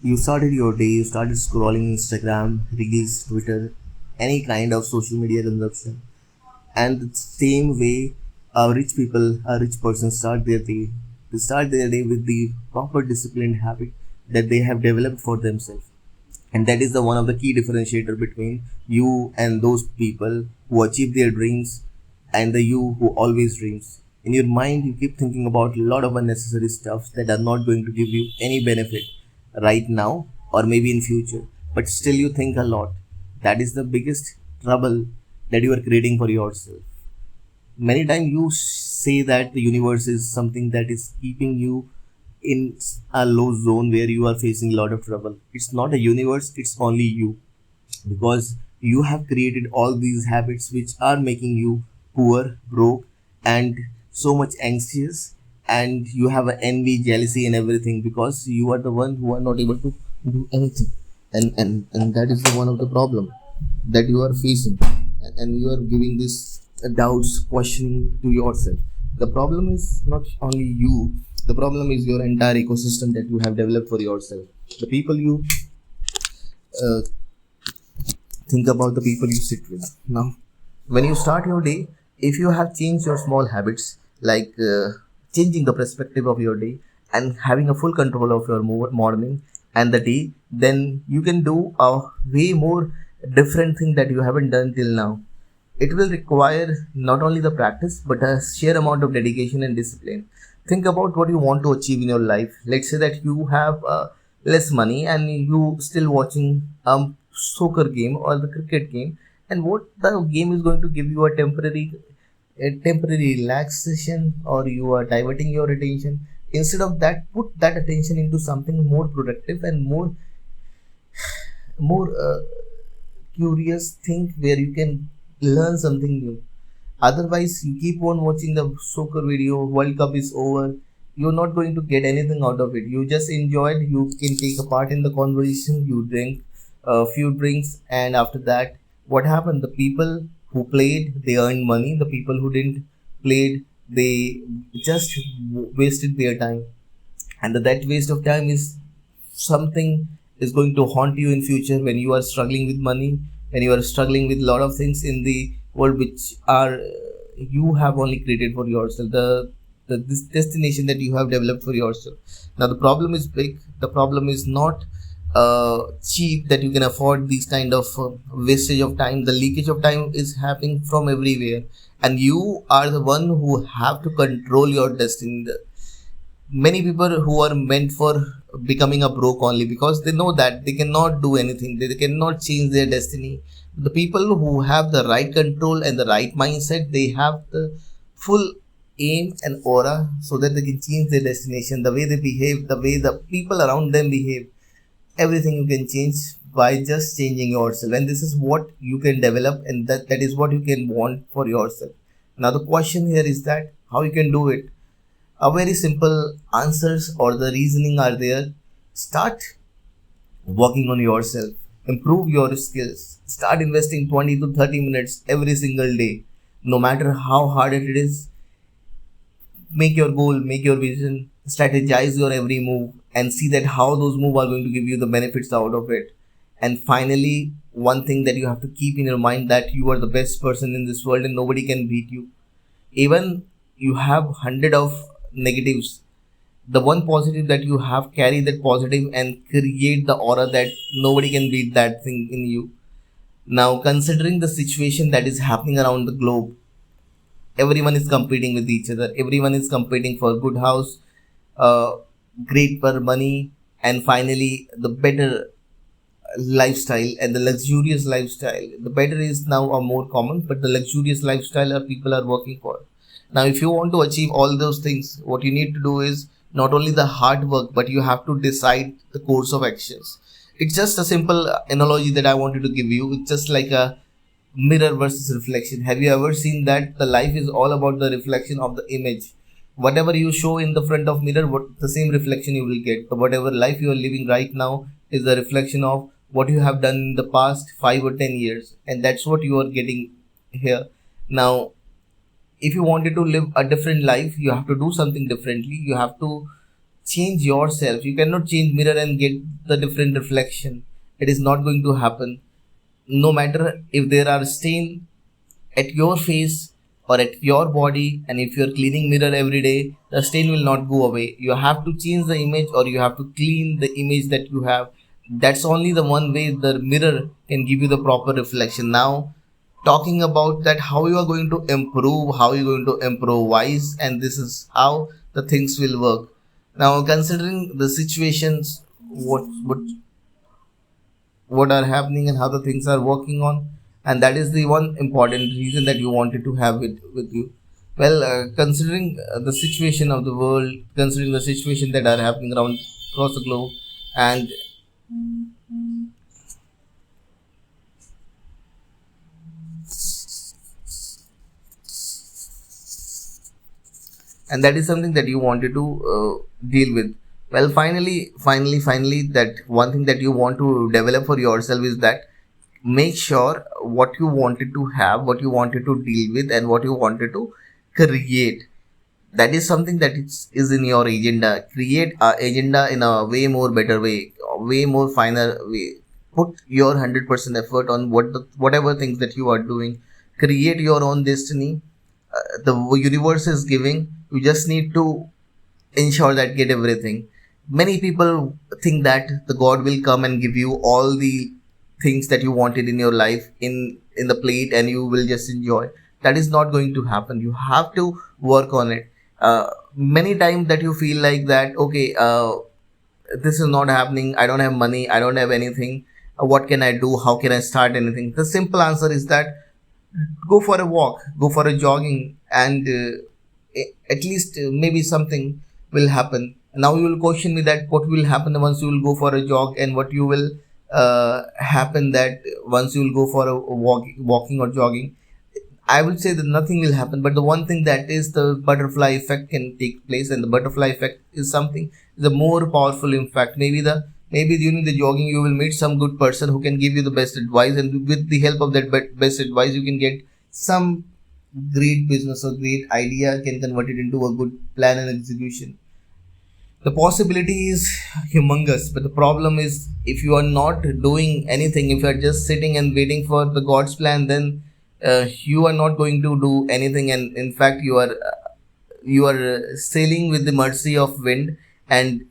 You started your day, you started scrolling Instagram, Reels, Twitter, any kind of social media consumption. And the same way a rich person start their day. They start their day with the proper disciplined habit that they have developed for themselves. And that is the one of the key differentiator between you and those people who achieve their dreams and the you who always dreams. In your mind, you keep thinking about a lot of unnecessary stuff that are not going to give you any benefit right now or maybe in future, but still you think a lot. That is the biggest trouble that you are creating for yourself. Many times you say that the universe is something that is keeping you in a low zone where you are facing a lot of trouble. It's not a universe, it's only you, because you have created all these habits which are making you poor, broke, and so much anxious, and you have a envy, jealousy, and everything because you are the one who are not able to do anything. And that is the one of the problem that you are facing, and you are giving this doubts, questioning to yourself. The problem is not only you, the problem is your entire ecosystem that you have developed for yourself. The people you uh, think about, the people you sit with. Now, when you start your day, if you have changed your small habits, like changing the perspective of your day and having a full control of your morning and the day, then you can do a way more different thing that you haven't done till now. It will require not only the practice but a sheer amount of dedication and discipline. Think about what you want to achieve in your life. Let's say that you have less money and you still watching soccer game or the cricket game, and what the game is going to give you a temporary relaxation, or you are diverting your attention. Instead of that, put that attention into something more productive and more curious thing where you can learn something new. Otherwise, you keep on watching the soccer video, World Cup is over, you're not going to get anything out of it. You just enjoyed, you can take a part in the conversation, you drink a few drinks, and after that, what happened? The people who played, they earned money. The people who didn't played, they just wasted their time. And that waste of time is something is going to haunt you in future when you are struggling with money, when you are struggling with a lot of things in the world which are you have only created for yourself, the this destination that you have developed for yourself. Now the problem is big. The problem is not cheap that you can afford these kind of wastage of time. The leakage of time is happening from everywhere, and you are the one who have to control your destiny. Many people who are meant for becoming a broke only because they know that they cannot do anything, they cannot change their destiny. The people who have the right control and the right mindset, they have the full aim and aura so that they can change their destination. The way they behave, the way the people around them behave, everything you can change by just changing yourself. And this is what you can develop, and that is what you can want for yourself. Now the question here is that how you can do it. A very simple answers or the reasoning are there. Start working on yourself, improve your skills, start investing 20 to 30 minutes every single day. No matter how hard it is, make your goal, make your vision, strategize your every move, and see that how those moves are going to give you the benefits out of it. And finally, one thing that you have to keep in your mind, that you are the best person in this world and nobody can beat you. Even you have 100 of negatives, the one positive that you have, carry that positive and create the aura that nobody can beat that thing in you. Now, considering the situation that is happening around the globe, everyone is competing with each other, everyone is competing for good house, uh, great per money, and finally the better lifestyle and the luxurious lifestyle. The better is now a more common, but the luxurious lifestyle are people are working for. Now, if you want to achieve all those things, what you need to do is not only the hard work, but you have to decide the course of actions. It's just a simple analogy that I wanted to give you. It's just like a mirror versus reflection. Have you ever seen that the life is all about the reflection of the image? Whatever you show in the front of mirror, what the same reflection you will get. So whatever life you are living right now is the reflection of what you have done in the past 5 or 10 years, and that's what you are getting here. Now, if you wanted to live a different life, you have to do something differently. You have to change yourself. You cannot change mirror and get the different reflection. It is not going to happen. No matter if there are stain at your face or at your body, and if you're cleaning mirror every day, the stain will not go away. You have to change the image, or you have to clean the image that you have. That's only the one way the mirror can give you the proper reflection. Now, talking about that, how you are going to improve, how you are going to improvise, and this is how the things will work. Now, considering the situations, what are happening and how the things are working on, and that is the one important reason that you wanted to have it with you. Well, considering the situation of the world, considering the situation that are happening around across the globe, and that is something that you wanted to deal with. Well, finally, that one thing that you want to develop for yourself is that make sure what you wanted to have, what you wanted to deal with, and what you wanted to create, that is something that is in your agenda. Create a agenda in a way more better way, a way more finer way. Put your 100% effort on whatever things that you are doing. Create your own destiny. The universe is giving, you just need to ensure that get everything. Many people think that the god will come and give you all the things that you wanted in your life in the plate, and you will just enjoy. That is not going to happen. You have to work on it. Many times that you feel like that, okay, this is not happening, I don't have money, I don't have anything, what can I do, how can I start anything? The simple answer is that go for a walk, go for a jogging, and at least maybe something will happen. Now you will question me that what will happen once you will go for a jog, and what you will happen that once you will go for a walking or jogging. I would say that nothing will happen, but the one thing that is the butterfly effect can take place, and the butterfly effect is something the more powerful. In fact, maybe during the jogging you will meet some good person who can give you the best advice, and with the help of that best advice, you can get some great business or great idea, can convert it into a good plan and execution. The possibility is humongous, but the problem is if you are not doing anything, if you are just sitting and waiting for the God's plan, then you are not going to do anything, and in fact you are sailing with the mercy of wind, and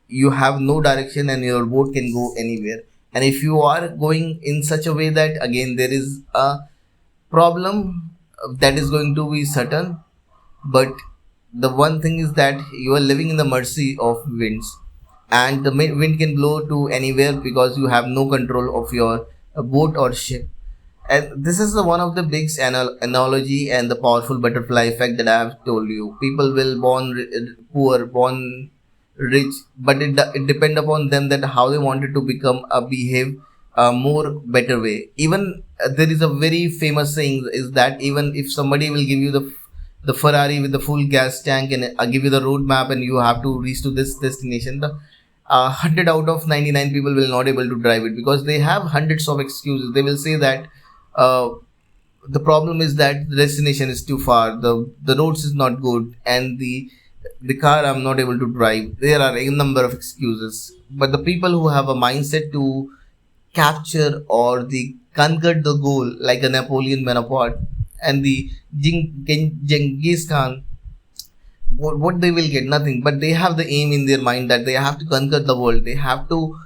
you have no direction, and your boat can go anywhere. And if you are going in such a way that again there is a problem that is going to be certain, but the one thing is that you are living in the mercy of winds, and the wind can blow to anywhere because you have no control of your boat or ship. And this is the one of the big analogy and the powerful butterfly effect that I have told you. People will born poor, born rich, but it depend upon them that how they wanted to become behave a more better way. Even there is a very famous saying is that even if somebody will give you the Ferrari with the full gas tank, and give you the roadmap, and you have to reach to this destination, the 100 out of 99 people will not able to drive it because they have hundreds of excuses. They will say that uh, the problem is that the destination is too far, the roads is not good, and the car I'm not able to drive. There are a number of excuses. But the people who have a mindset to capture or the conquer the goal, like a Napoleon Bonaparte and the Genghis Khan, what they will get? Nothing. But they have the aim in their mind that they have to conquer the world. They have to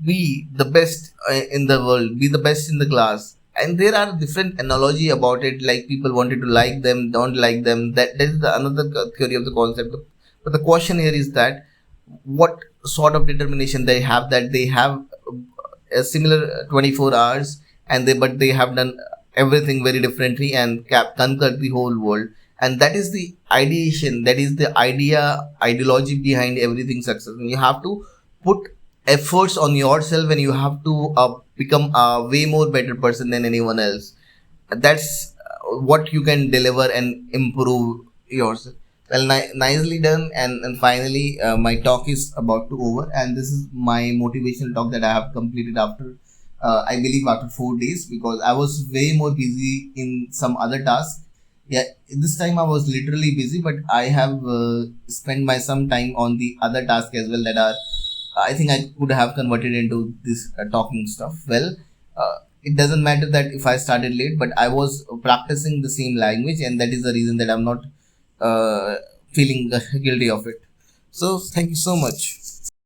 be the best in the world, be the best in the class. And there are different analogy about it, like people wanted to like them, don't like them. That is the another theory of the concept. But the question here is that what sort of determination they have, that they have a similar 24 hours, and they have done everything very differently and conquered the whole world. And that is the ideation, that is the ideology behind everything success. And you have to put efforts on yourself, and you have to become a way more better person than anyone else. That's what you can deliver and improve yourself. Well, nicely done. And finally, my talk is about to over, and this is my motivational talk that I have completed after I believe after 4 days, because I was way more busy in some other tasks. Yeah, this time I was literally busy, but I have spent my some time on the other task as well that are I think I could have converted into this talking stuff. Well, it doesn't matter that if I started late, but I was practicing the same language, and that is the reason that I'm not feeling guilty of it. So thank you so much.